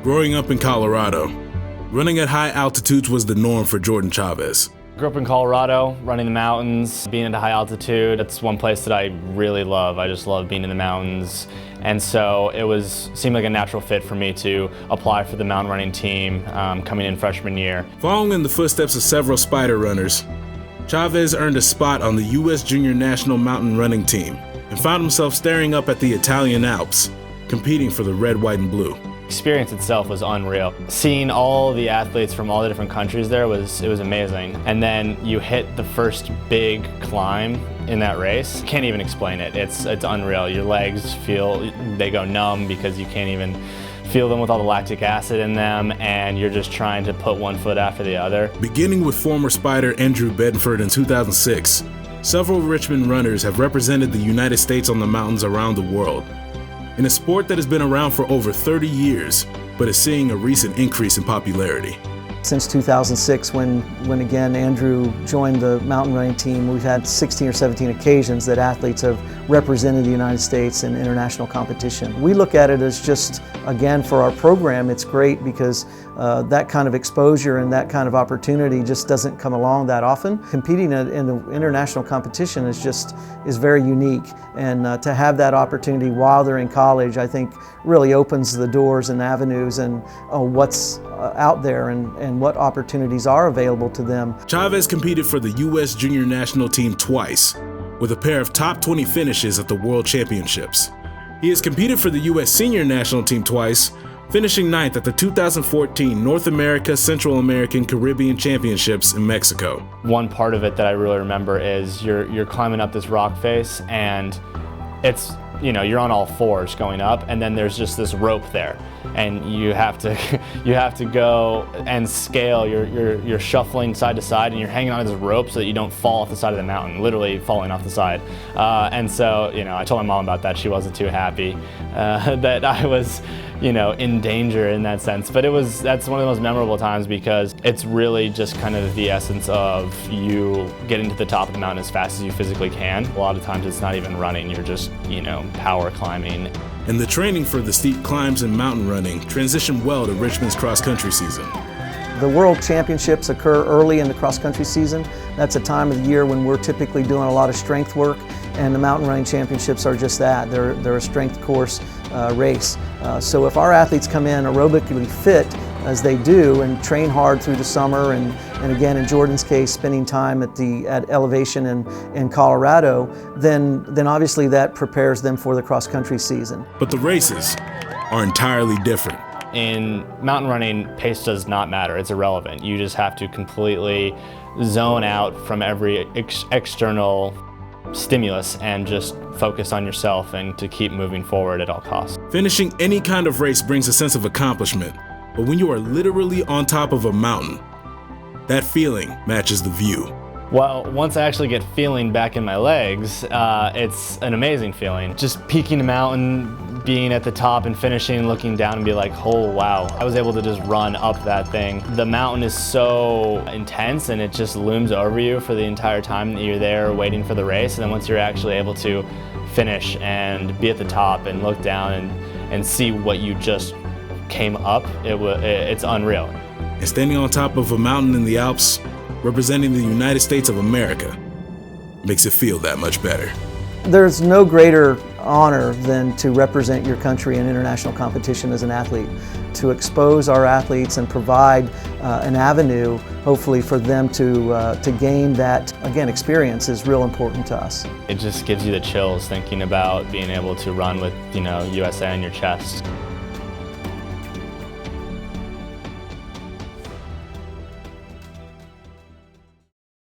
Growing up in Colorado, running at high altitudes was the norm for Jordan Chavez. Grew up in Colorado, running the mountains, being at a high altitude. It's one place that I really love. I just love being in the mountains. And so seemed like a natural fit for me to apply for the mountain running team coming in freshman year. Following in the footsteps of several Spider runners, Chavez earned a spot on the U.S. Junior National Mountain Running Team and found himself staring up at the Italian Alps, competing for the red, white, and blue. Experience itself was unreal. Seeing all the athletes from all the different countries there was amazing. And then you hit the first big climb in that race. Can't even explain it. It's unreal. Your legs they go numb because you can't even feel them with all the lactic acid in them, and you're just trying to put one foot after the other. Beginning with former Spider Andrew Bedford in 2006, several Richmond runners have represented the United States on the mountains around the world. In a sport that has been around for over 30 years, but is seeing a recent increase in popularity. Since 2006, when again Andrew joined the mountain running team, we've had 16 or 17 occasions that athletes have represented the United States in international competition. We look at it as just, again, for our program, it's great because that kind of exposure and that kind of opportunity just doesn't come along that often. Competing in the international competition is very unique, and to have that opportunity while they're in college, I think really opens the doors and avenues and what's out there and what opportunities are available to them. Chavez competed for the U.S. Junior National Team twice, with a pair of top 20 finishes at the World Championships. He has competed for the U.S. Senior National Team twice, finishing 9th at the 2014 North America, Central American, Caribbean Championships in Mexico. One part of it that I really remember is you're climbing up this rock face, and it's, you're on all fours going up, and then there's just this rope there, and you have to go and scale. You're shuffling side to side, and you're hanging on to this rope so that you don't fall off the side of the mountain, literally falling off the side. And so, I told my mom about that. She wasn't too happy that I was, in danger in that sense. But that's one of the most memorable times because it's really just kind of the essence of you getting to the top of the mountain as fast as you physically can. A lot of times it's not even running, you're just, power climbing. And the training for the steep climbs and mountain running transitioned well to Richmond's cross-country season. The World Championships occur early in the cross-country season. That's a time of the year when we're typically doing a lot of strength work, and the mountain running championships are just that. They're a strength course race. So if our athletes come in aerobically fit, as they do, and train hard through the summer, and again in Jordan's case spending time at elevation in Colorado, then obviously that prepares them for the cross-country season. But the races are entirely different. In mountain running, pace does not matter. It's irrelevant. You just have to completely zone out from every external stimulus and just focus on yourself and to keep moving forward at all costs. Finishing any kind of race brings a sense of accomplishment, but when you are literally on top of a mountain, that feeling matches the view. Well, once I actually get feeling back in my legs, it's an amazing feeling. Just peaking the mountain, being at the top and finishing, looking down and be like, oh wow, I was able to just run up that thing. The mountain is so intense and it just looms over you for the entire time that you're there waiting for the race. And then once you're actually able to finish and be at the top and look down and see what you just came up, it's unreal. And standing on top of a mountain in the Alps, representing the United States of America, makes it feel that much better. There's no greater honor than to represent your country in international competition as an athlete. To expose our athletes and provide an avenue, hopefully, for them to gain that, again, experience is real important to us. It just gives you the chills thinking about being able to run with, USA on your chest.